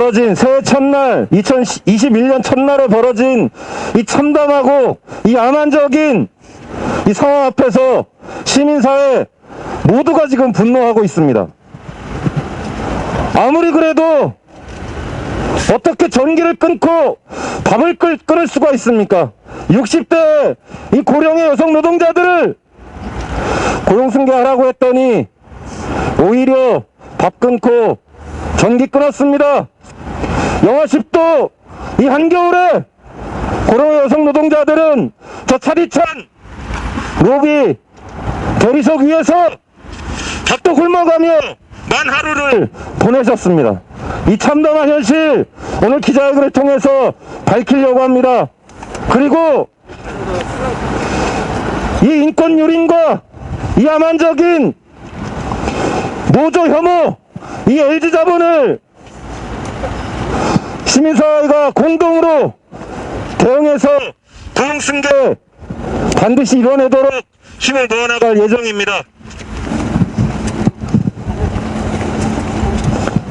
벌어진 새해 첫날 2021년 첫날에 벌어진 이 참담하고 이 야만적인 이 상황 앞에서 시민사회 모두가 지금 분노하고 있습니다. 아무리 그래도 어떻게 전기를 끊고 밥을 끊을 수가 있습니까? 60대 이 고령의 여성 노동자들을 고용승계하라고 했더니 오히려 밥 끊고 전기 끊었습니다. 영하 10도 이 한겨울에 고령의 여성 노동자들은 저 차디찬 로비 대리석 위에서 닭도 굶어가며 만 하루를 보내셨습니다. 이 참담한 현실 오늘 기자회견을 통해서 밝히려고 합니다. 그리고 이 인권 유린과 이 야만적인 노조 혐오 이 LG 자본을 시민사회가 공동으로 대응해서 고용승계 반드시 이뤄내도록 힘을 모아나갈 예정입니다.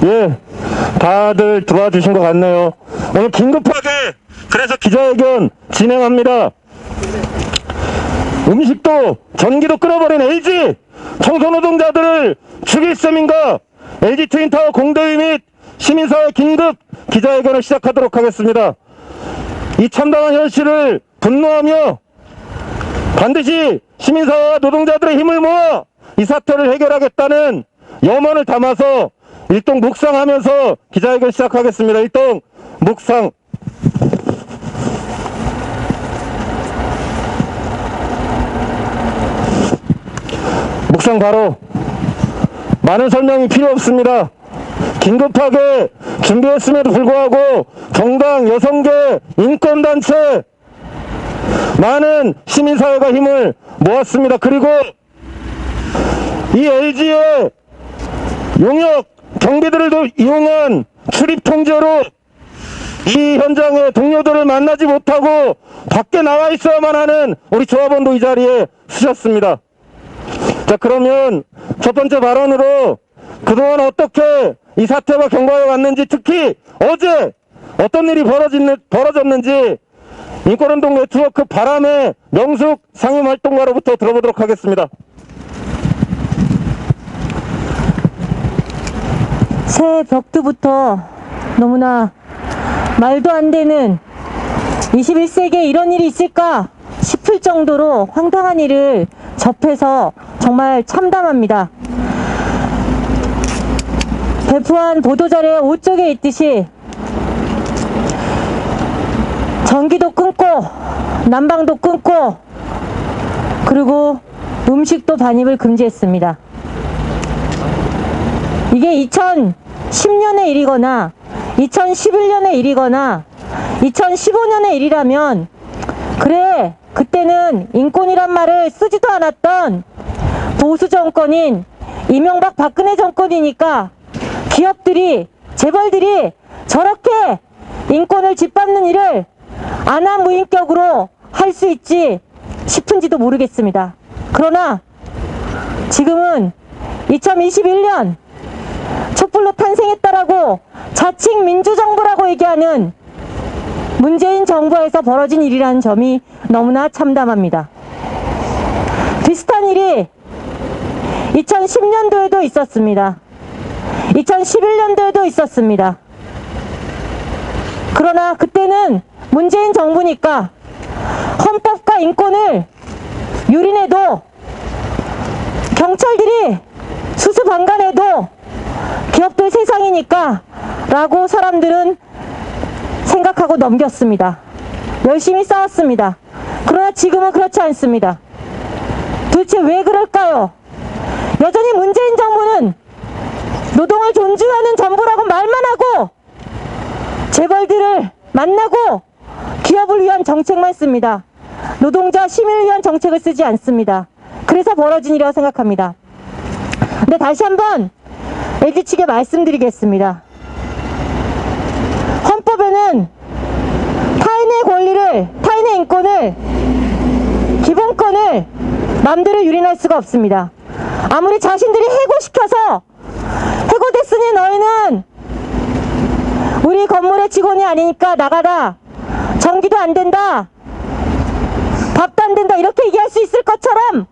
예, 다들 들어와 주신 것 같네요. 오늘 긴급하게 그래서 기자회견 진행합니다. 음식도 전기도 끊어버린 LG 청소노동자들을 죽일 셈인가? LG 트윈타워 공대위 및 시민사회 긴급 기자회견을 시작하도록 하겠습니다. 이 참담한 현실을 분노하며 반드시 시민사회와 노동자들의 힘을 모아 이 사태를 해결하겠다는 염원을 담아서 일동 묵상하면서 기자회견 시작하겠습니다. 일동 묵상. 묵상 바로. 많은 설명이 필요 없습니다. 긴급하게 준비했음에도 불구하고 정당, 여성계, 인권단체 많은 시민사회가 힘을 모았습니다. 그리고 이 LG의 용역 경비들을 이용한 출입 통제로 이 현장의 동료들을 만나지 못하고 밖에 나와 있어야만 하는 우리 조합원도 이 자리에 서셨습니다. 자, 그러면 첫 번째 발언으로 그동안 어떻게 이 사태가 경과해 왔는지, 특히 어제 어떤 일이 벌어졌는지 인권운동 네트워크 바람의 명숙 상임활동가로부터 들어보도록 하겠습니다. 새해 벽두부터 너무나 말도 안 되는 21세기에 이런 일이 있을까 싶을 정도로 황당한 일을 접해서 정말 참담합니다. 배포한 보도자료에 오쪽에 있듯이 전기도 끊고 난방도 끊고 그리고 음식도 반입을 금지했습니다. 이게 2010년의 일이거나 2011년의 일이거나 2015년의 일이라면 그래 그때는 인권이란 말을 쓰지도 않았던 보수 정권인 이명박 박근혜 정권이니까 기업들이 재벌들이 저렇게 인권을 짓밟는 일을 안하무인격으로 할 수 있지 싶은지도 모르겠습니다. 그러나 지금은 2021년 촛불로 탄생했다라고 자칭 민주정부라고 얘기하는 문재인 정부에서 벌어진 일이라는 점이 너무나 참담합니다. 비슷한 일이 2010년도에도 있었습니다. 2011년도에도 있었습니다. 그러나 그때는 문재인 정부니까 헌법과 인권을 유린해도 경찰들이 수수방관해도 기업들 세상이니까 라고 사람들은 생각하고 넘겼습니다. 열심히 싸웠습니다. 그러나 지금은 그렇지 않습니다. 도대체 왜 그럴까요? 여전히 문재인 정부는 노동을 존중하는 정부라고 말만 하고 재벌들을 만나고 기업을 위한 정책만 씁니다. 노동자 시민을 위한 정책을 쓰지 않습니다. 그래서 벌어진 일이라고 생각합니다. 근데 다시 한번 LG 측에 말씀드리겠습니다. 헌법에는 타인의 권리를, 타인의 인권을, 기본권을 마음대로 유린할 수가 없습니다. 아무리 자신들이 해고시켜서 해고됐으니 너희는 우리 건물의 직원이 아니니까 나가라, 전기도 안 된다, 밥도 안 된다, 이렇게 얘기할 수 있을 것처럼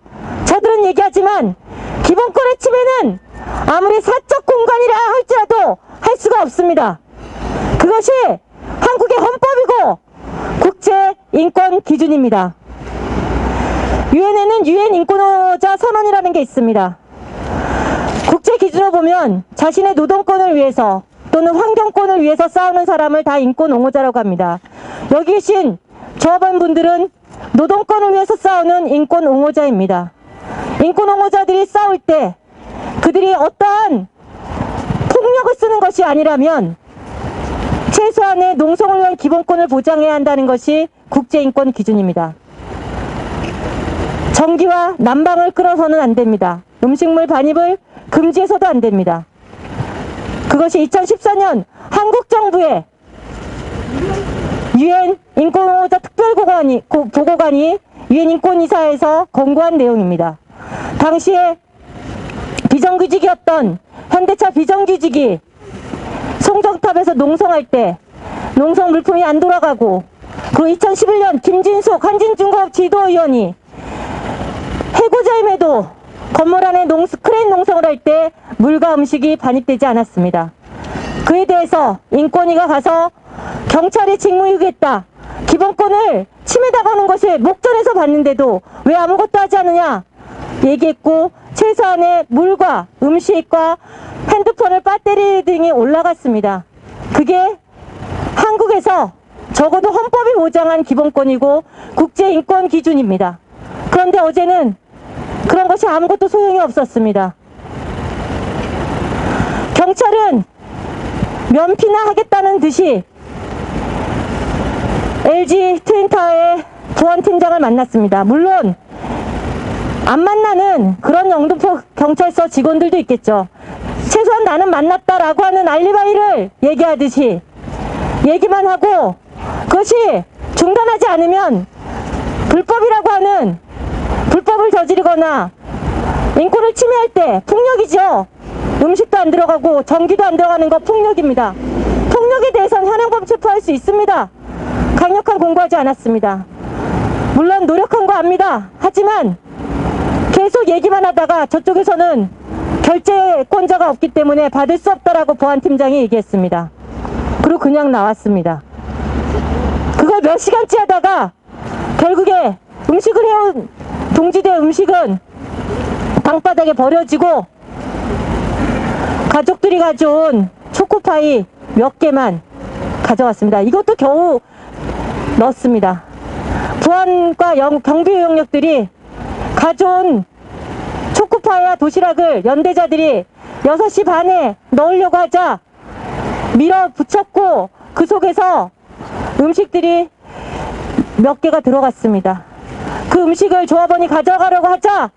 저들은 얘기하지만 기본권의 침해는 아무리 사적 공간이라 할지라도 할 수가 없습니다. 그것이 한국의 헌법이고 국제 인권 기준입니다. 유엔에는 유엔 인권호자 선언이라는 게 있습니다. 국제 기준으로 보면 자신의 노동권을 위해서 또는 환경권을 위해서 싸우는 사람을 다 인권 옹호자라고 합니다. 여기 계신 조합원분들은 노동권을 위해서 싸우는 인권 옹호자입니다. 인권 옹호자들이 싸울 때 그들이 어떠한 폭력을 쓰는 것이 아니라면 최소한의 농성을 위한 기본권을 보장해야 한다는 것이 국제인권 기준입니다. 전기와 난방을 끌어서는 안 됩니다. 음식물 반입을 금지해서도 안 됩니다. 그것이 2014년 한국 정부의 유엔 인권호자 특별보고관이 유엔 인권이사에서 권고한 내용입니다. 당시에 비정규직이었던 현대차 비정규직이 송정탑에서 농성할 때 농성 물품이 안 돌아가고, 그리고 2011년 김진숙 한진중공업 지도위원이 해고자임에도 건물 안에 크레인 농성을 할 때 물과 음식이 반입되지 않았습니다. 그에 대해서 인권위가 가서 경찰이 직무유기했다, 기본권을 침해당하는 것을 목전에서 봤는데도 왜 아무것도 하지 않느냐 얘기했고, 최소한의 물과 음식과 핸드폰을 배터리 등이 올라갔습니다. 그게 한국에서 적어도 헌법이 보장한 기본권이고 국제인권 기준입니다. 그런데 어제는 그런 것이 아무것도 소용이 없었습니다. 경찰은 면피나 하겠다는 듯이 LG 트윈타워의 보안팀장을 만났습니다. 물론 안 만나는 그런 영등포 경찰서 직원들도 있겠죠. 최소한 나는 만났다라고 하는 알리바이를 얘기하듯이 얘기만 하고 그것이 중단하지 않으면 불법이라고 하는 불법을 저지르거나 인권을 침해할 때 폭력이죠. 음식도 안 들어가고 전기도 안 들어가는 거 폭력입니다. 폭력에 대해서는 현행범 체포할 수 있습니다. 강력한 공고하지 않았습니다. 물론 노력한 거 압니다. 하지만 계속 얘기만 하다가 저쪽에서는 결재권자가 없기 때문에 받을 수 없다라고 보안팀장이 얘기했습니다. 그리고 그냥 나왔습니다. 그걸 몇 시간째 하다가 결국에 음식을 해온 동지대 음식은 방바닥에 버려지고 가족들이 가져온 초코파이 몇 개만 가져왔습니다. 이것도 겨우 넣었습니다. 보안과 경비 영역들이 가져온 초코파이와 도시락을 연대자들이 6시 반에 넣으려고 하자 밀어붙였고 그 속에서 음식들이 몇 개가 들어갔습니다. 그 음식을 조합원이 가져가려고 하자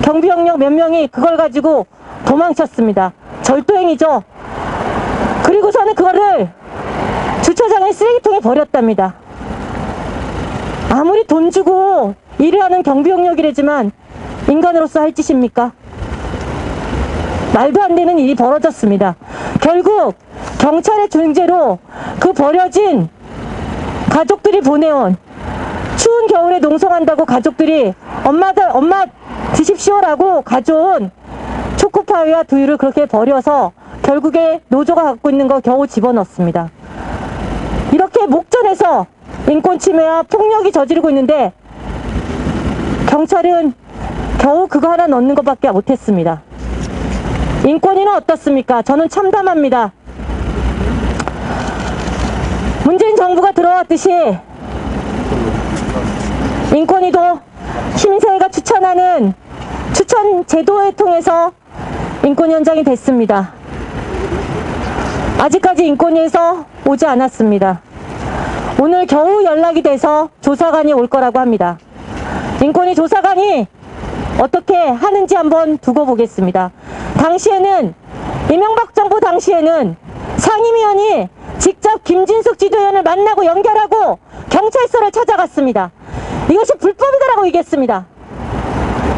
경비 영역 몇 명이 그걸 가지고 도망쳤습니다. 절도행위죠. 그리고서는 그거를 주차장에 쓰레기통에 버렸답니다. 아무리 돈 주고 일을 하는 경비 영역이라지만 인간으로서 할 짓입니까? 말도 안 되는 일이 벌어졌습니다. 결국 경찰의 중재로 그 버려진 가족들이 보내온, 추운 겨울에 농성한다고 가족들이 엄마 드십시오라고 가져온 초코파이와 두유를 그렇게 버려서 결국에 노조가 갖고 있는 거 겨우 집어넣습니다. 이렇게 목전에서 인권 침해와 폭력이 저지르고 있는데 경찰은 겨우 그거 하나 넣는 것밖에 못했습니다. 인권위는 어떻습니까? 저는 참담합니다. 문재인 정부가 들어왔듯이 인권위도 시민사회가 추천하는 추천 제도에 통해서 인권위원장이 됐습니다. 아직까지 인권위에서 오지 않았습니다. 오늘 겨우 연락이 돼서 조사관이 올 거라고 합니다. 인권위 조사관이 어떻게 하는지 한번 두고 보겠습니다. 당시에는 이명박 정부 당시에는 상임위원이 직접 김진숙 지도위원을 만나고 연결하고 경찰서를 찾아갔습니다. 이것이 불법이다라고 얘기했습니다.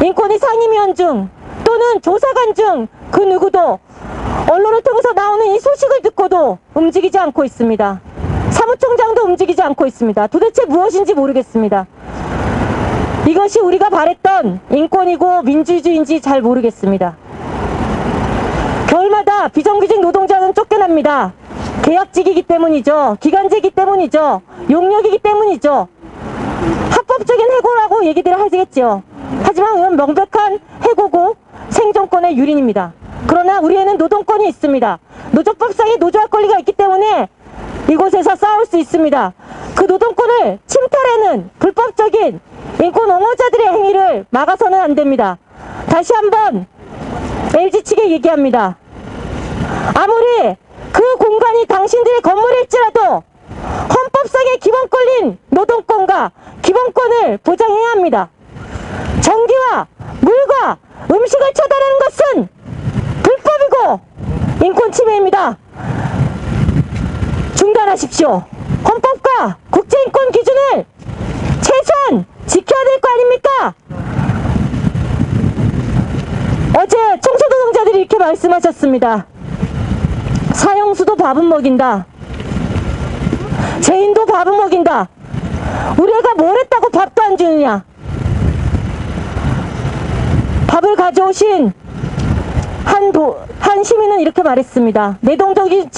인권위 상임위원 중 또는 조사관 중 그 누구도 언론을 통해서 나오는 이 소식을 듣고도 움직이지 않고 있습니다. 사무총장도 움직이지 않고 있습니다. 도대체 무엇인지 모르겠습니다. 이것이 우리가 바랬던 인권이고 민주주의인지 잘 모르겠습니다. 겨울마다 비정규직 노동자는 쫓겨납니다. 계약직이기 때문이죠. 기간제이기 때문이죠. 용역이기 때문이죠. 합법적인 해고라고 얘기들을 하시겠죠. 하지만 이건 명백한 해고고 생존권의 유린입니다. 그러나 우리에는 노동권이 있습니다. 노조법상의 노조할 권리가 있기 때문에 이곳에서 싸울 수 있습니다. 그 노동권을 침탈하는 불법적인 인권 옹호자들의 행위를 막아서는 안 됩니다. 다시 한번 LG 측에 얘기합니다. 아무리 그 공간이 당신들의 건물일지라도 헌법상의 기본권인 노동권과 기본권을 보장해야 합니다. 전기와 물과 음식을 차단하는 것은 불법이고 인권 침해입니다. 중단하십시오. 헌법과 국제인권 기준을 최소한 지켜야 될 거 아닙니까? 어제 청소노동자들이 이렇게 말씀하셨습니다. 사형수도 밥은 먹인다. 죄인도 밥은 먹인다. 우리 애가 뭘 했다고 밥도 안 주느냐. 밥을 가져오신 한 시민은 이렇게 말했습니다. 내동적인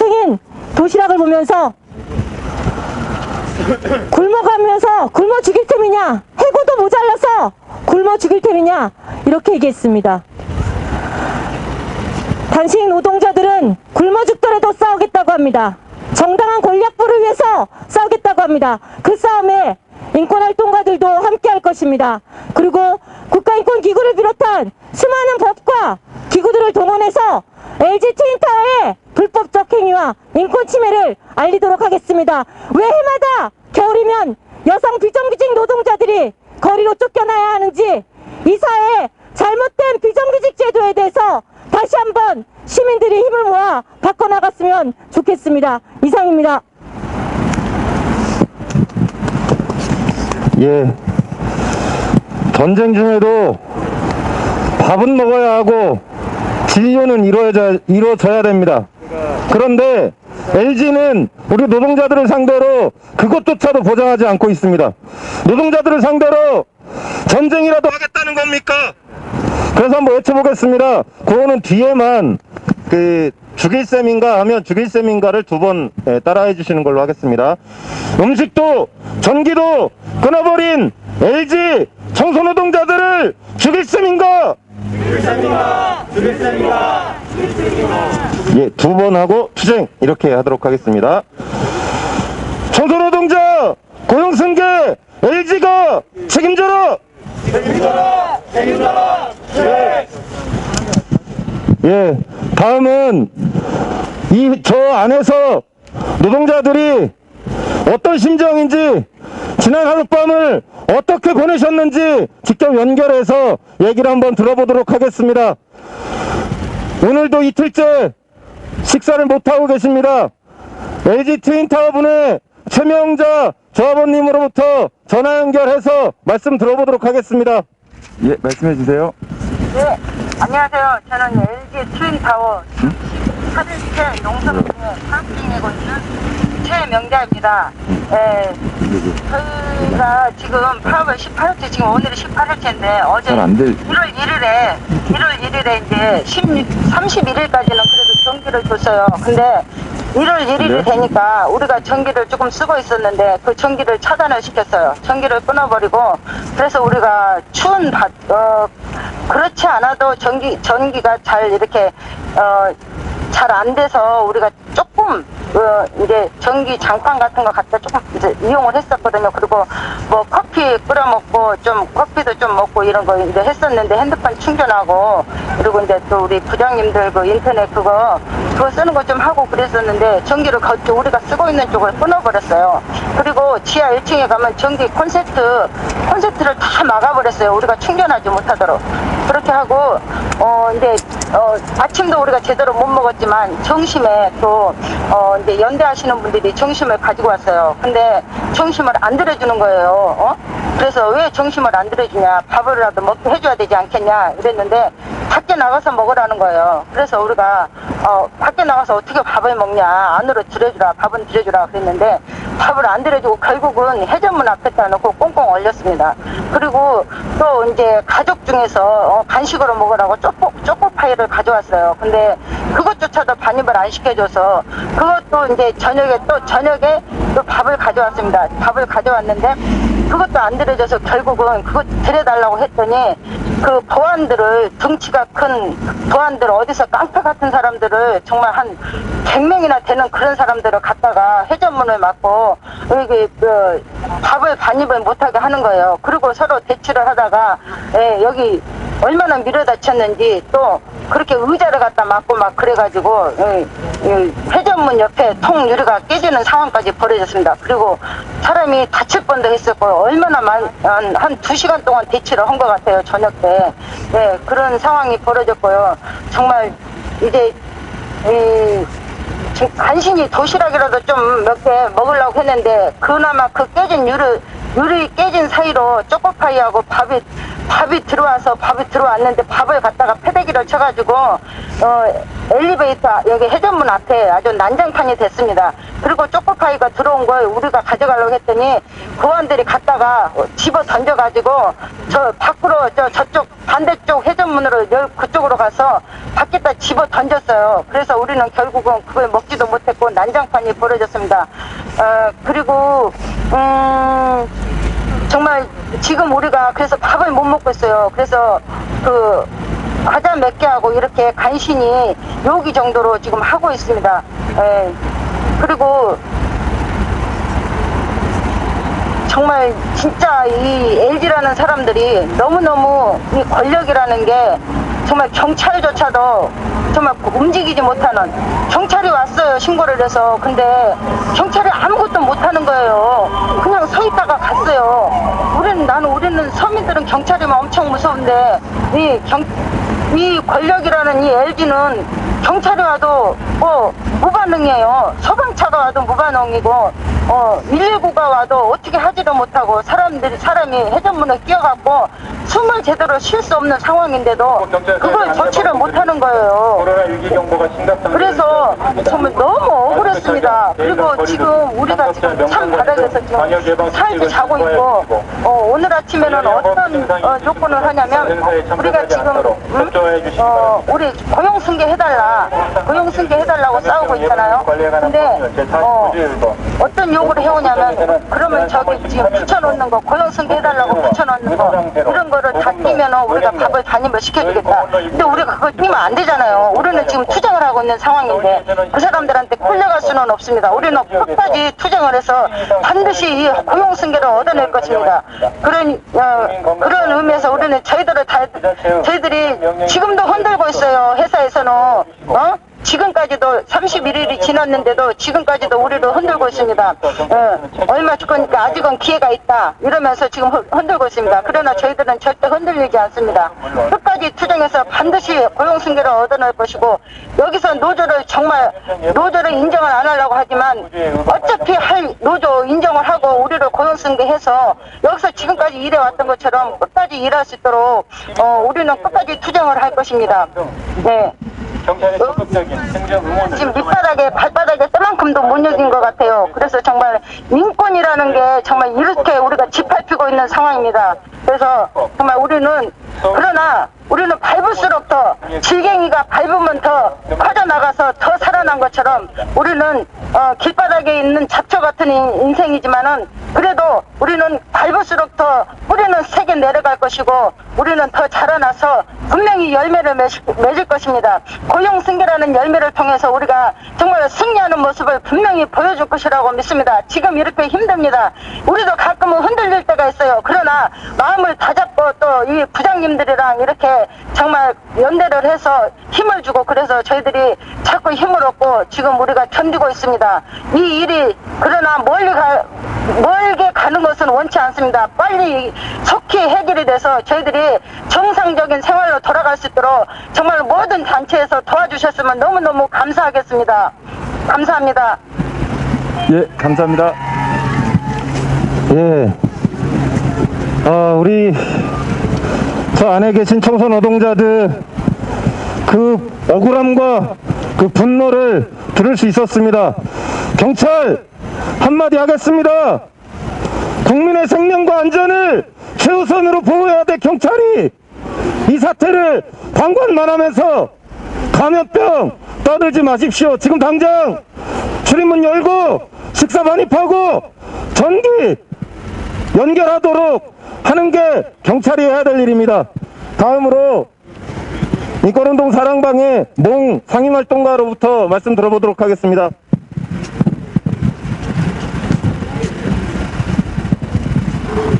도시락을 보면서 굶어가면서 굶어 죽일 셈이냐, 해고도 모자라서 굶어 죽일 셈이냐, 이렇게 얘기했습니다. 단식 노동자들은 굶어 죽더라도 싸우겠다고 합니다. 정당한 권력부를 위해서 싸우겠다고 합니다. 그 싸움에 인권활동가들도 함께 할 것입니다. 그리고 국가인권기구를 비롯한 수많은 법과 기구들을 동원해서 LG 트윈타워의 불법적 행위와 인권 침해를 알리도록 하겠습니다. 왜 해마다 겨울이면 여성 비정규직 노동자들이 거리로 쫓겨나야 하는지, 이 사회의 잘못된 비정규직 제도에 대해서 다시 한번 시민들이 힘을 모아 바꿔나갔으면 좋겠습니다. 이상입니다. 예. 전쟁 중에도 밥은 먹어야 하고 진료는 이루어져야 됩니다. 그런데 LG는 우리 노동자들을 상대로 그것조차도 보장하지 않고 있습니다. 노동자들을 상대로 전쟁이라도 하겠다는 겁니까? 그래서 한번 외쳐보겠습니다. 그거는 뒤에만 죽일 셈인가 하면 죽일 셈인가를 두 번 따라해 주시는 걸로 하겠습니다. 음식도 전기도 끊어버린 LG 청소노동자들을 죽일 셈인가? 죽일 셈인가? 죽일 셈인가? 죽일 셈인가? 예, 두 번 하고 투쟁 이렇게 하도록 하겠습니다. 청소노동자 고용승계 LG가 책임져라! 책임져라! 책임져라! 네. 예, 다음은 저 안에서 노동자들이 어떤 심정인지, 지난 하룻밤을 어떻게 보내셨는지 직접 연결해서 얘기를 한번 들어보도록 하겠습니다. 오늘도 이틀째 식사를 못하고 계십니다. LG 트윈타워 분의 최명자 조합원님으로부터 전화 연결해서 말씀 들어보도록 하겠습니다. 예, 말씀해 주세요. 네, 안녕하세요. 저는 LG 트윈타워 8일째 농성진의 사업주인이고 있는 최명자입니다. 저희가 지금 파업을 18일째, 지금 오늘이 18일째인데 어제 1월 1일에 이제 31일까지는 그래도 전기를 줬어요. 근데 1월 1일이 되니까 우리가 전기를 조금 쓰고 있었는데 그 전기를 차단을 시켰어요. 전기를 끊어버리고, 그래서 우리가 추운 그렇지 않아도 전기가 잘 이렇게 잘 안 돼서 우리가 조금 이제 전기 장판 같은 거 갖다 조금 이제 이용을 했었거든요. 그리고 뭐 커피 끓여 먹고 커피도 좀 먹고 이런 거 이제 했었는데, 핸드폰 충전하고, 그리고 이제 또 우리 부장님들 그 인터넷 그거 쓰는 거 좀 하고 그랬었는데, 전기를 우리가 쓰고 있는 쪽을 끊어버렸어요. 그리고 지하 1층에 가면 전기 콘센트를 다 막아버렸어요. 우리가 충전하지 못하도록. 그렇게 하고 이제 아침도 우리가 제대로 못 먹었지만 점심에 또 이제 연대하시는 분들이 점심을 가지고 왔어요. 근데 점심을 안 들여주는 거예요. 그래서 왜 점심을 안 들여주냐, 밥을라도 먹게 해줘야 되지 않겠냐 이랬는데 밖에 나가서 먹으라는 거예요. 그래서 우리가 밖에 나가서 어떻게 밥을 먹냐, 안으로 들여주라, 밥은 들여주라 그랬는데 밥을 안 들여주고 결국은 해전문 앞에다 놓고 꽁꽁 얼렸습니다. 그리고 또 이제 가족 중에서 간식으로 먹으라고 초코파이를 가져왔어요. 근데 그것조차도 반입을 안 시켜줘서 그것도 이제 저녁에 또 밥을 가져왔습니다. 밥을 가져왔는데 그것도 안 들여줘서 결국은 그것 들여달라고 했더니 그 보안들을, 덩치가 큰 보안들, 어디서 깡패 같은 사람들을 정말 한 100명이나 되는 그런 사람들을 갖다가 회전문을 막고 여기 밥을 반입을 못하게 하는 거예요. 그리고 서로 대치를 하다가 여기 얼마나 밀어다쳤는지 또 그렇게 의자를 갖다 막고 막 그래가지고 회전문 옆에 통 유리가 깨지는 상황까지 벌어졌습니다. 그리고 사람이 다칠 뻔도 했었고 얼마나 한 2시간 동안 대치를 한 것 같아요. 저녁 때. 네, 그런 상황이 벌어졌고요. 정말 이제 간신히 도시락이라도 좀 몇 개 먹으려고 했는데 그나마 그 깨진 유리 깨진 사이로 초코파이하고 밥이 들어왔는데 밥을 갖다가 패대기를 쳐가지고 엘리베이터 여기 해전문 앞에 아주 난장판이 됐습니다. 그리고 초코파이가 들어온 걸 우리가 가져가려고 했더니 보안들이 갖다가 집어 던져가지고 저 밖으로 저쪽 반대쪽 해전문으로 그쪽으로 가서 밖에다 집어 던졌어요. 그래서 우리는 결국은 그걸 먹지도 못했고 난장판이 벌어졌습니다. 그리고 정말 지금 우리가 그래서 밥을 못 먹고 있어요. 그래서 그 과자 몇 개 하고 이렇게 간신히 요기 정도로 지금 하고 있습니다. 그리고 정말 진짜 이 LG라는 사람들이 너무너무 이 권력이라는 게 정말 경찰조차도 정말 움직이지 못하는, 경찰이 왔어요. 신고를 해서. 근데 경찰이 아무것도 못하는 거예요. 그냥 서 있다가 갔어요. 우리는 서민들은 경찰이면 엄청 무서운데 이 권력이라는 이 LG는 경찰이 와도 무반응이에요. 소방차가 와도 무반응이고 119가 와도 어떻게 하지도 못하고 사람이 해전문에 끼어갖고 숨을 제대로 쉴 수 없는 상황인데도 그걸 조치를 못하는 거예요. 그래서 정말 너무 억울했습니다. 그리고 지금 우리가 지금 참 바닥에서 지금 살도 자고 있고 오늘 아침에는 어떤 요건을 하냐면 우리가 지금 우리 고용승계 해달라고 싸우고 있잖아요. 근데 어떤 요구를 해오냐면 그러면 저기 지금 붙여놓는 거 고용승계 해달라고 붙여놓는 거 이런 거를 다 뛰면은 우리가 밥을 반입을 시켜주겠다. 근데 우리가 그걸 뛰면 안 되잖아요. 우리는 지금 투쟁을 하고 있는 상황인데 그 사람들한테 끌려갈 수는 없습니다. 우리는 끝까지 투쟁을 해서 반드시 이 고용승계를 얻어낼 것입니다. 그런 의미에서 우리는 저희들이 지금도 흔들고 있어요. 회사에서는 지금까지도 31일이 지났는데도 지금까지도 우리를 흔들고 있습니다. 얼마 줄 거니까 아직은 기회가 있다 이러면서 지금 흔들고 있습니다. 그러나 저희들은 절대 흔들리지 않습니다. 끝까지 투쟁해서 반드시 고용승계를 얻어낼 것이고 여기서 노조를 인정을 안 하려고 하지만 어차피 노조 인정을 하고 우리를 고용승계해서 여기서 지금까지 일해왔던 것처럼 끝까지 일할 수 있도록 우리는 끝까지 투쟁을 할 것입니다. 네. 경찰의 적극적인 행정 응원을 지금 발바닥에 떼만큼도 못 여긴 것 같아요. 그래서 정말 인권이라는 게 정말 이렇게 우리가 짓밟히고 있는 상황입니다. 그래서 정말 그러나 우리는 밟을수록 더 질갱이가 밟으면 더 퍼져나가서 더 살아난 것처럼 우리는 길바닥에 있는 잡초 같은 인생이지만은 그래도 우리는 밟을수록 더 뿌리는 세게 내려갈 것이고 우리는 더 자라나서 분명히 열매를 맺을 것입니다. 고용승계라는 열매를 통해서 우리가 정말 승리하는 모습을 분명히 보여줄 것이라고 믿습니다. 지금 이렇게 힘듭니다. 우리도 가끔은 흔들릴 때가 있어요. 그러나 마음을 다잡고 또 이 부장님들이랑 이렇게 정말 연대를 해서 힘을 주고 그래서 저희들이 자꾸 힘을 얻고 지금 우리가 견디고 있습니다. 이 일이 그러나 멀게 가는 것은 원치 않습니다. 빨리 속히 해결이 돼서 저희들이 정상적인 생활로 돌아갈 수 있도록 정말 모든 단체에서 도와주셨으면 너무너무 감사하겠습니다. 감사합니다. 예, 감사합니다. 예. 우리 저 안에 계신 청소 노동자들 그 억울함과 그 분노를 들을 수 있었습니다. 경찰 한마디 하겠습니다. 국민의 생명과 안전을 최우선으로 보호해야 될 경찰이 이 사태를 방관만 하면서 감염병 떠들지 마십시오. 지금 당장 출입문 열고 식사 반입하고 전기 연결하도록 하는 게 경찰이 해야 될 일입니다. 다음으로 인권운동 사랑방의 몽 상임활동가로부터 말씀 들어보도록 하겠습니다.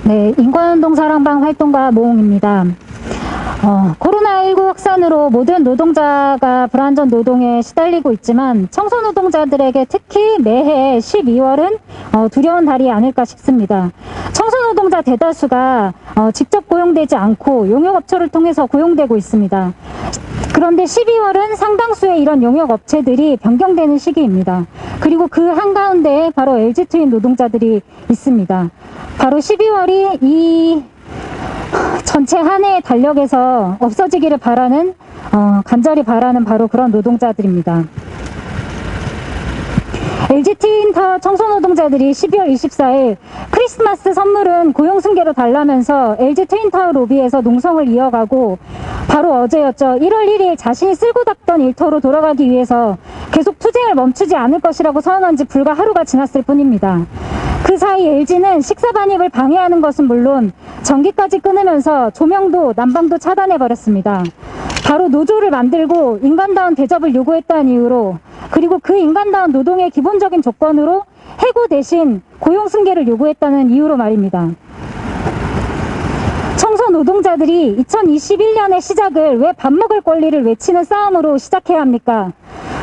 네, 인권운동 사랑방 활동가 모홍입니다. 코로나19 확산으로 모든 노동자가 불안전 노동에 시달리고 있지만 청소노동자들에게 특히 매해 12월은 두려운 달이 아닐까 싶습니다. 청소노동자 대다수가 직접 고용되지 않고 용역업체를 통해서 고용되고 있습니다. 그런데 12월은 상당수의 이런 용역업체들이 변경되는 시기입니다. 그리고 그 한가운데에 바로 LG트윈 노동자들이 있습니다. 바로 12월이 이 전체 한 해의 달력에서 없어지기를 바라는 간절히 바라는 바로 그런 노동자들입니다. LG트윈타워 청소노동자들이 12월 24일 크리스마스 선물은 고용승계로 달라면서 LG트윈타워 로비에서 농성을 이어가고 바로 어제였죠. 1월 1일 자신이 쓸고 닦던 일터로 돌아가기 위해서 계속 투쟁을 멈추지 않을 것이라고 선언한 지 불과 하루가 지났을 뿐입니다. 그 사이 LG는 식사 반입을 방해하는 것은 물론 전기까지 끊으면서 조명도 난방도 차단해버렸습니다. 바로 노조를 만들고 인간다운 대접을 요구했다는 이유로, 그리고 그 인간다운 노동의 기본적인 조건으로 해고 대신 고용승계를 요구했다는 이유로 말입니다. 청소 노동자들이 2021년의 시작을 왜 밥 먹을 권리를 외치는 싸움으로 시작해야 합니까?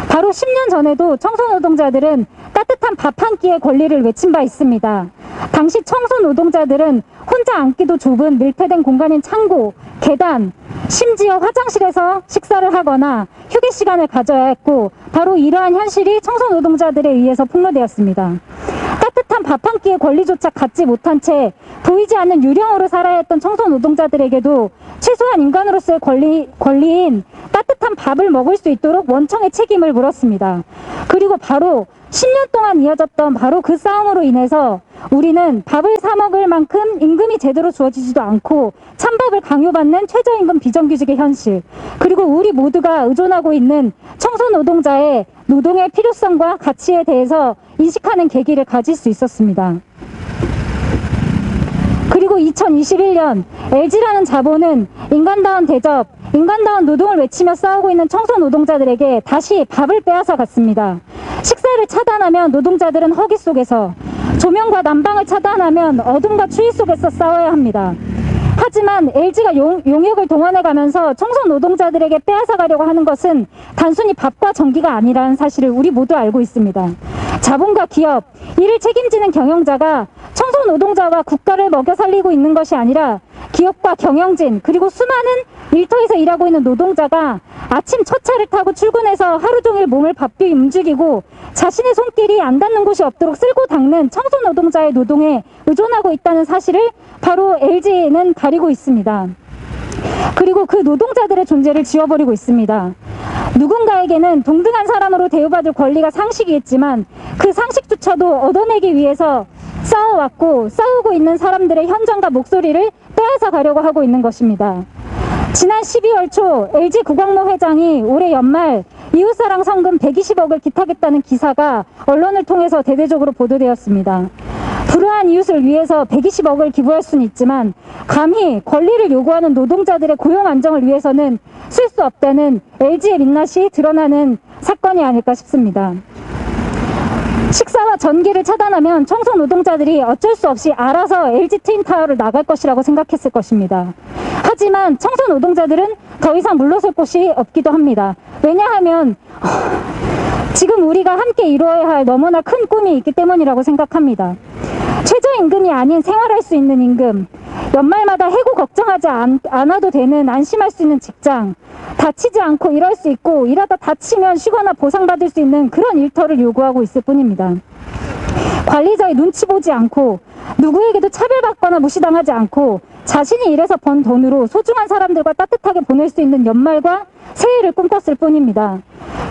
바로 10년 전에도 청소 노동자들은 따뜻한 밥 한 끼의 권리를 외친 바 있습니다. 당시 청소 노동자들은 혼자 앉기도 좁은 밀폐된 공간인 창고, 계단, 심지어 화장실에서 식사를 하거나 휴게 시간을 가져야 했고, 바로 이러한 현실이 청소 노동자들에 의해서 폭로되었습니다. 따뜻한 밥 한 끼의 권리조차 갖지 못한 채 보이지 않는 유령으로 살아야 했던 청소 노동자들에게도 최소한 인간으로서의 권리인 따뜻한 밥을 먹을 수 있도록 원청의 책임을 물었습니다. 그리고 바로 10년 동안 이어졌던 바로 그 싸움으로 인해서 우리는 밥을 사 먹을 만큼 임금이 제대로 주어지지도 않고 찬밥을 강요받는 최저임금 비정규직의 현실, 그리고 우리 모두가 의존하고 있는 청소 노동자의 노동의 필요성과 가치에 대해서 인식하는 계기를 가질 수 있었습니다. 그리고 2021년 LG라는 자본은 인간다운 대접, 인간다운 노동을 외치며 싸우고 있는 청소 노동자들에게 다시 밥을 빼앗아 갔습니다. 식사를 차단하면 노동자들은 허기 속에서, 조명과 난방을 차단하면 어둠과 추위 속에서 싸워야 합니다. 하지만 LG가 용역을 동원해가면서 청소 노동자들에게 빼앗아가려고 하는 것은 단순히 밥과 전기가 아니라는 사실을 우리 모두 알고 있습니다. 자본과 기업, 이를 책임지는 경영자가 청소 노동자와 국가를 먹여 살리고 있는 것이 아니라 기업과 경영진, 그리고 수많은 일터에서 일하고 있는 노동자가 아침 첫 차를 타고 출근해서 하루 종일 몸을 바삐 움직이고 자신의 손길이 안 닿는 곳이 없도록 쓸고 닦는 청소 노동자의 노동에 의존하고 있다는 사실을 바로 LG는 가리고 있습니다. 그리고 그 노동자들의 존재를 지워버리고 있습니다. 누군가에게는 동등한 사람으로 대우받을 권리가 상식이겠지만 그 상식조차도 얻어내기 위해서 싸워왔고 싸우고 있는 사람들의 현장과 목소리를 빼앗아 가려고 하고 있는 것입니다. 지난 12월 초 LG 구광로 회장이 올해 연말 이웃사랑 성금 120억을 기탁했다는 기사가 언론을 통해서 대대적으로 보도되었습니다. 불우한 이웃을 위해서 120억을 기부할 수는 있지만 감히 권리를 요구하는 노동자들의 고용 안정을 위해서는 쓸 수 없다는 LG의 민낯이 드러나는 사건이 아닐까 싶습니다. 식사와 전기를 차단하면 청소 노동자들이 어쩔 수 없이 알아서 LG트윈타워를 나갈 것이라고 생각했을 것입니다. 하지만 청소 노동자들은 더 이상 물러설 곳이 없기도 합니다. 왜냐하면 지금 우리가 함께 이루어야 할 너무나 큰 꿈이 있기 때문이라고 생각합니다. 최저임금이 아닌 생활할 수 있는 임금, 연말마다 해고 걱정하지 않아도 되는 안심할 수 있는 직장, 다치지 않고 일할 수 있고 일하다 다치면 쉬거나 보상받을 수 있는 그런 일터를 요구하고 있을 뿐입니다. 관리자의 눈치 보지 않고 누구에게도 차별받거나 무시당하지 않고 자신이 일해서 번 돈으로 소중한 사람들과 따뜻하게 보낼 수 있는 연말과 새해를 꿈꿨을 뿐입니다.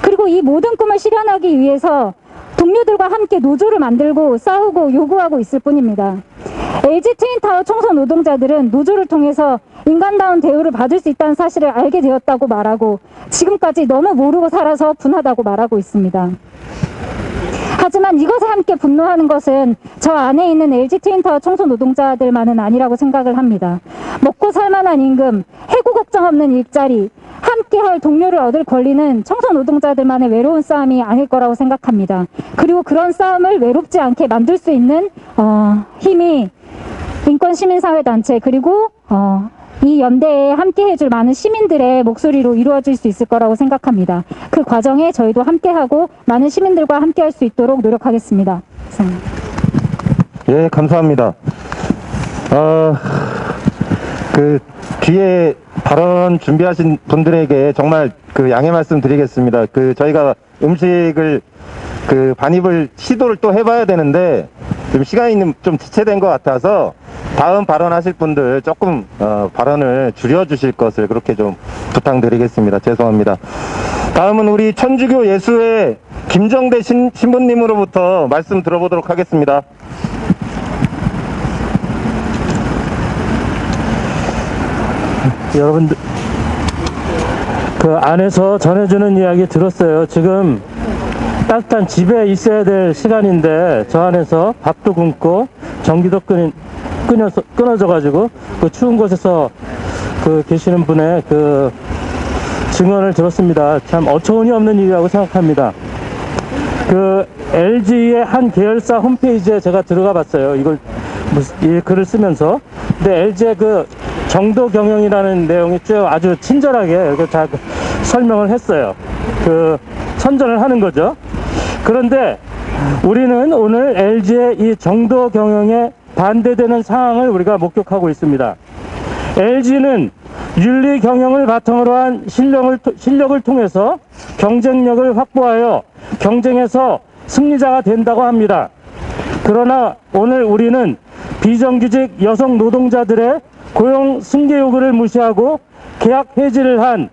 그리고 이 모든 꿈을 실현하기 위해서 동료들과 함께 노조를 만들고 싸우고 요구하고 있을 뿐입니다. LG 트윈타워 청소 노동자들은 노조를 통해서 인간다운 대우를 받을 수 있다는 사실을 알게 되었다고 말하고 지금까지 너무 모르고 살아서 분하다고 말하고 있습니다. 하지만 이것에 함께 분노하는 것은 저 안에 있는 LG 트윈타워 청소 노동자들만은 아니라고 생각을 합니다. 먹고 살만한 임금, 해고 걱정 없는 일자리, 함께할 동료를 얻을 권리는 청소 노동자들만의 외로운 싸움이 아닐 거라고 생각합니다. 그리고 그런 싸움을 외롭지 않게 만들 수 있는 힘이 인권시민사회단체 그리고 이 연대에 함께해줄 많은 시민들의 목소리로 이루어질 수 있을 거라고 생각합니다. 그 과정에 저희도 함께하고 많은 시민들과 함께할 수 있도록 노력하겠습니다. 감사합니다. 예, 감사합니다. 그 뒤에 발언 준비하신 분들에게 정말 그 양해 말씀 드리겠습니다. 그 저희가 음식을 그 반입을 시도를 또 해봐야 되는데 지금 시간이 좀 지체된 것 같아서 다음 발언하실 분들 조금 발언을 줄여주실 것을 그렇게 좀 부탁드리겠습니다. 죄송합니다. 다음은 우리 천주교 예수회 김정대 신부님으로부터 말씀 들어보도록 하겠습니다. 여러분들 그 안에서 전해주는 이야기 들었어요. 지금 따뜻한 집에 있어야 될 시간인데 저 안에서 밥도 굶고 전기도 끊어져 가지고 그 추운 곳에서 그 계시는 분의 그 증언을 들었습니다. 참 어처구니 없는 일이라고 생각합니다. 그 LG의 한 계열사 홈페이지에 제가 들어가 봤어요. 이 글을 쓰면서. 근데 LG의 그 정도 경영이라는 내용이 쭉 아주 친절하게 이렇게 다 설명을 했어요. 그 선전을 하는 거죠. 그런데 우리는 오늘 LG의 이 정도 경영에 반대되는 상황을 우리가 목격하고 있습니다. LG는 윤리 경영을 바탕으로 한 실력을 통해서 경쟁력을 확보하여 경쟁에서 승리자가 된다고 합니다. 그러나 오늘 우리는 비정규직 여성 노동자들의 고용 승계 요구를 무시하고 계약 해지를 한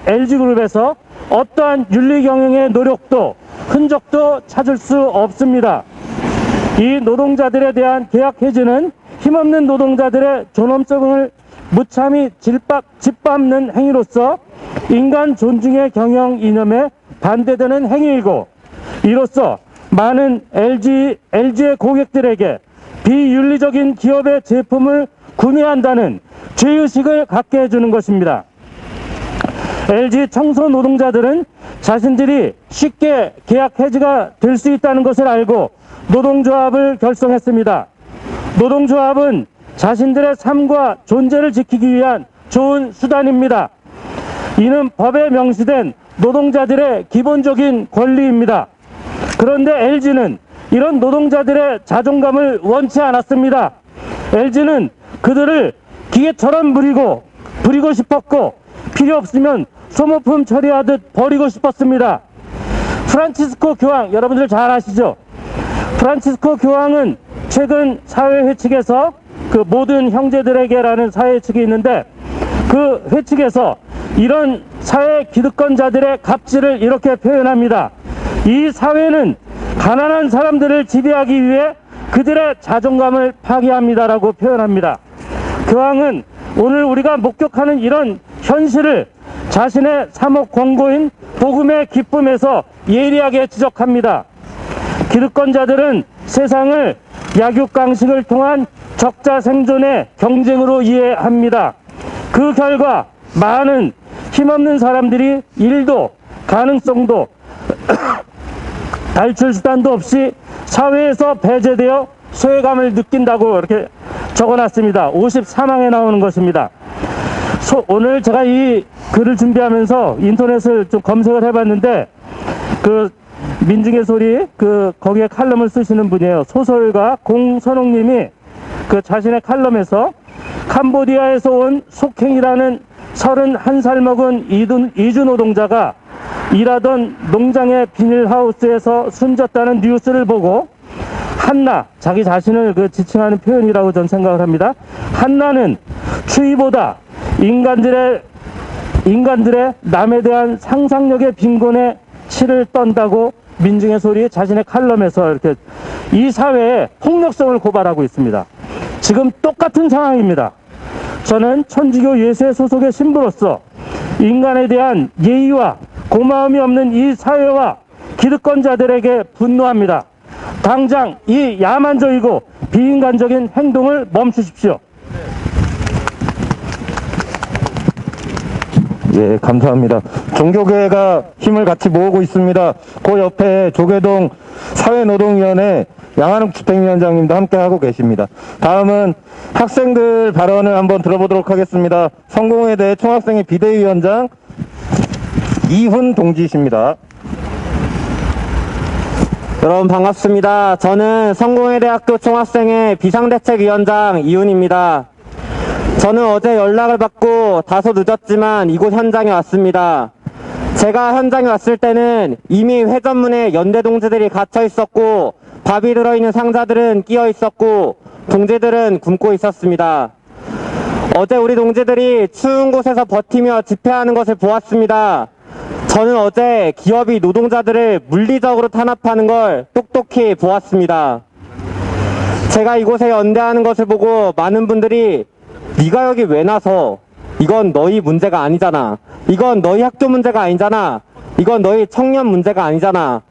LG그룹에서 어떠한 윤리 경영의 노력도 흔적도 찾을 수 없습니다. 이 노동자들에 대한 계약 해지는 힘없는 노동자들의 존엄성을 무참히 짓밟는 행위로서 인간 존중의 경영 이념에 반대되는 행위이고, 이로써 많은 LG의 고객들에게 비윤리적인 기업의 제품을 구매한다는 죄의식을 갖게 해주는 것입니다. LG 청소 노동자들은 자신들이 쉽게 계약 해지가 될 수 있다는 것을 알고 노동조합을 결성했습니다. 노동조합은 자신들의 삶과 존재를 지키기 위한 좋은 수단입니다. 이는 법에 명시된 노동자들의 기본적인 권리입니다. 그런데 LG는 이런 노동자들의 자존감을 원치 않았습니다. LG는 그들을 기계처럼 부리고 싶었고 필요 없으면 소모품 처리하듯 버리고 싶었습니다. 프란치스코 교황, 여러분들 잘 아시죠? 프란치스코 교황은 최근 사회회칙에서 그 모든 형제들에게라는 사회회칙이 있는데, 그 회칙에서 이런 사회 기득권자들의 갑질을 이렇게 표현합니다. 이 사회는 가난한 사람들을 지배하기 위해 그들의 자존감을 파괴합니다라고 표현합니다. 교황은 오늘 우리가 목격하는 이런 현실을 자신의 사목 권고인 복음의 기쁨에서 예리하게 지적합니다. 기득권자들은 세상을 약육강식을 통한 적자 생존의 경쟁으로 이해합니다. 그 결과 많은 힘없는 사람들이 일도 가능성도 탈출 수단도 없이 사회에서 배제되어 소외감을 느낀다고 이렇게 적어놨습니다. 54망에 나오는 것입니다. 오늘 제가 이 글을 준비하면서 인터넷을 좀 검색을 해봤는데, 그 민중의 소리 거기에 칼럼을 쓰시는 분이에요. 소설가 공선홍님이 그 자신의 칼럼에서 캄보디아에서 온 속행이라는 31살 먹은 이주 노동자가 일하던 농장의 비닐하우스에서 숨졌다는 뉴스를 보고 한나, 자기 자신을 지칭하는 표현이라고 전 생각을 합니다. 한나는 추위보다 인간들의 남에 대한 상상력의 빈곤에 치를 떤다고 민중의 소리 자신의 칼럼에서 이렇게 이 사회의 폭력성을 고발하고 있습니다. 지금 똑같은 상황입니다. 저는 천주교 예수회 소속의 신부로서 인간에 대한 예의와 고마움이 없는 이 사회와 기득권자들에게 분노합니다. 당장 이 야만적이고 비인간적인 행동을 멈추십시오. 예, 감사합니다. 종교계가 힘을 같이 모으고 있습니다. 그 옆에 조계동 사회노동위원회 양한욱 집행위원장님도 함께 하고 계십니다. 다음은 학생들 발언을 한번 들어보도록 하겠습니다. 성공회대 총학생회 비대위원장 이훈 동지이십니다. 여러분 반갑습니다. 저는 성공회대학교 총학생회 비상대책위원장 이훈입니다. 저는 어제 연락을 받고 다소 늦었지만 이곳 현장에 왔습니다. 제가 현장에 왔을 때는 이미 회전문에 연대 동지들이 갇혀 있었고 밥이 들어있는 상자들은 끼어 있었고 동지들은 굶고 있었습니다. 어제 우리 동지들이 추운 곳에서 버티며 집회하는 것을 보았습니다. 저는 어제 기업이 노동자들을 물리적으로 탄압하는 걸 똑똑히 보았습니다. 제가 이곳에 연대하는 것을 보고 많은 분들이 네가 여기 왜 나서? 이건 너희 문제가 아니잖아. 이건 너희 학교 문제가 아니잖아. 이건 너희 청년 문제가 아니잖아.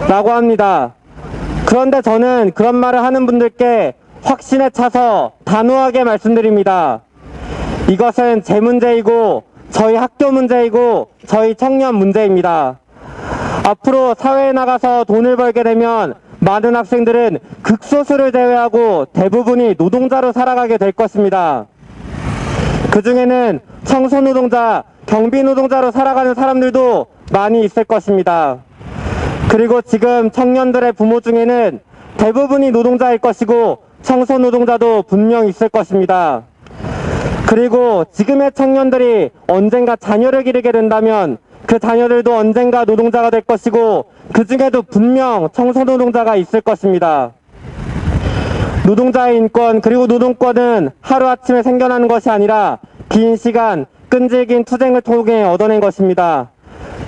라고 합니다. 그런데 저는 그런 말을 하는 분들께 확신에 차서 단호하게 말씀드립니다. 이것은 제 문제이고 저희 학교 문제이고 저희 청년 문제입니다. 앞으로 사회에 나가서 돈을 벌게 되면 많은 학생들은 극소수를 제외하고 대부분이 노동자로 살아가게 될 것입니다. 그 중에는 청소노동자, 경비노동자로 살아가는 사람들도 많이 있을 것입니다. 그리고 지금 청년들의 부모 중에는 대부분이 노동자일 것이고 청소노동자도 분명 있을 것입니다. 그리고 지금의 청년들이 언젠가 자녀를 기르게 된다면 그 자녀들도 언젠가 노동자가 될 것이고 그 중에도 분명 청소노동자가 있을 것입니다. 노동자의 인권 그리고 노동권은 하루아침에 생겨나는 것이 아니라 긴 시간 끈질긴 투쟁을 통해 얻어낸 것입니다.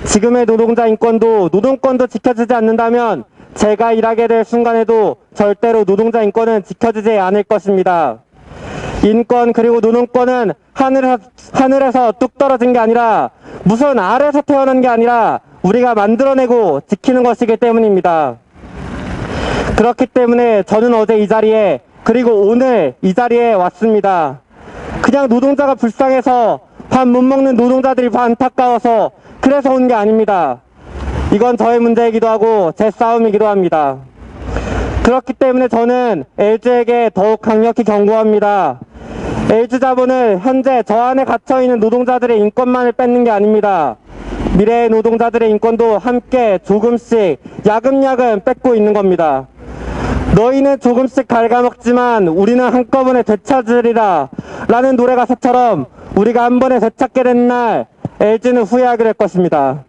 지금의 노동자 인권도 노동권도 지켜지지 않는다면 제가 일하게 될 순간에도 절대로 노동자 인권은 지켜지지 않을 것입니다. 인권 그리고 노동권은 하늘에서 뚝 떨어진 게 아니라 무슨 아래에서 태어난 게 아니라 우리가 만들어내고 지키는 것이기 때문입니다. 그렇기 때문에 저는 어제 이 자리에 그리고 오늘 이 자리에 왔습니다. 그냥 노동자가 불쌍해서 밥 못 먹는 노동자들이 안타까워서 그래서 온 게 아닙니다. 이건 저의 문제이기도 하고 제 싸움이기도 합니다. 그렇기 때문에 저는 LG에게 더욱 강력히 경고합니다. LG자본은 현재 저 안에 갇혀있는 노동자들의 인권만을 뺏는 게 아닙니다. 미래의 노동자들의 인권도 함께 조금씩 야금야금 뺏고 있는 겁니다. 너희는 조금씩 갉아먹지만 우리는 한꺼번에 되찾으리라 라는 노래 가사처럼 우리가 한 번에 되찾게 된 날 LG는 후회하게 될 것입니다.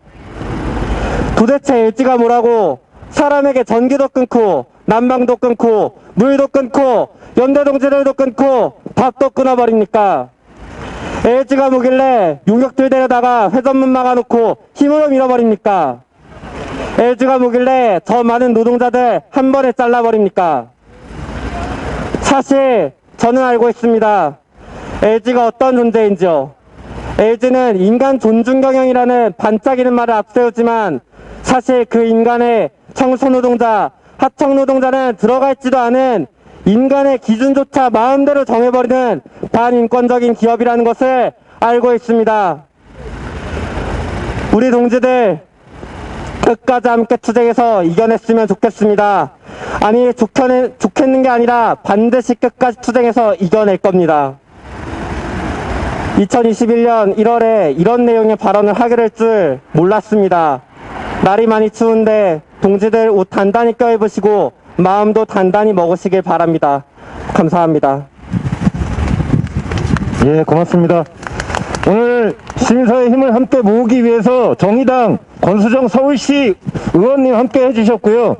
도대체 LG가 뭐라고 사람에게 전기도 끊고 난방도 끊고 물도 끊고 연대동지들도 끊고 밥도 끊어버립니까? LG가 뭐길래 용역들 데려다가 회전문 막아놓고 힘으로 밀어버립니까? LG가 뭐길래 저 많은 노동자들 한 번에 잘라버립니까? 사실 저는 알고 있습니다. LG가 어떤 존재인지요. LG는 인간 존중 경영이라는 반짝이는 말을 앞세우지만 사실 그 인간의 청소노동자, 하청노동자는 들어가 있지도 않은 인간의 기준조차 마음대로 정해버리는 반인권적인 기업이라는 것을 알고 있습니다. 우리 동지들 끝까지 함께 투쟁해서 이겨냈으면 좋겠습니다. 아니 좋겠는 게 아니라 반드시 끝까지 투쟁해서 이겨낼 겁니다. 2021년 1월에 이런 내용의 발언을 하게 될 줄 몰랐습니다. 날이 많이 추운데 동지들 옷 단단히 껴입으시고 마음도 단단히 먹으시길 바랍니다. 감사합니다. 예, 고맙습니다. 오늘 시민사회 힘을 함께 모으기 위해서 정의당 권수정 서울시 의원님 함께 해주셨고요.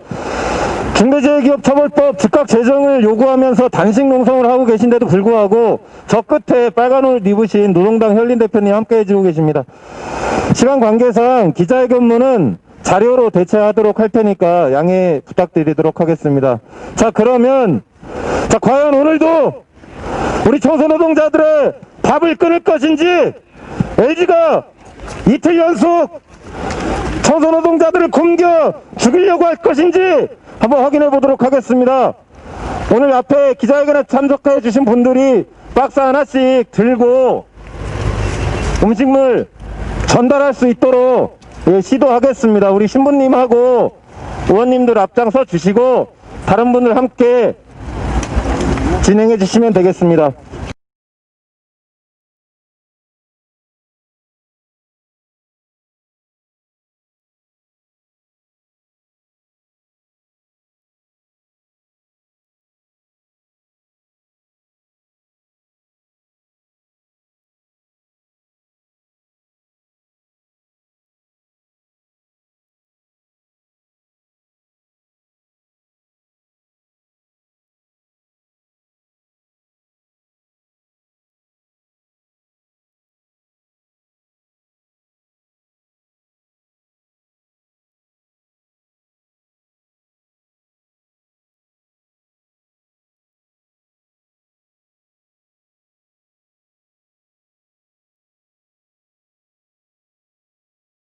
중대재해기업처벌법 즉각 제정을 요구하면서 단식 농성을 하고 계신데도 불구하고 저 끝에 빨간 옷 입으신 노동당 현린 대표님 함께 해주고 계십니다. 시간 관계상 기자회견문은 자료로 대체하도록 할 테니까 양해 부탁드리도록 하겠습니다. 자, 그러면 과연 오늘도 우리 청소노동자들의 밥을 끊을 것인지 LG가 이틀 연속 청소노동자들을 굶겨 죽이려고 할 것인지 한번 확인해 보도록 하겠습니다. 오늘 앞에 기자회견에 참석해 주신 분들이 박스 하나씩 들고 음식물 전달할 수 있도록 시도하겠습니다. 우리 신부님하고 의원님들 앞장서 주시고 다른 분들 함께 진행해 주시면 되겠습니다.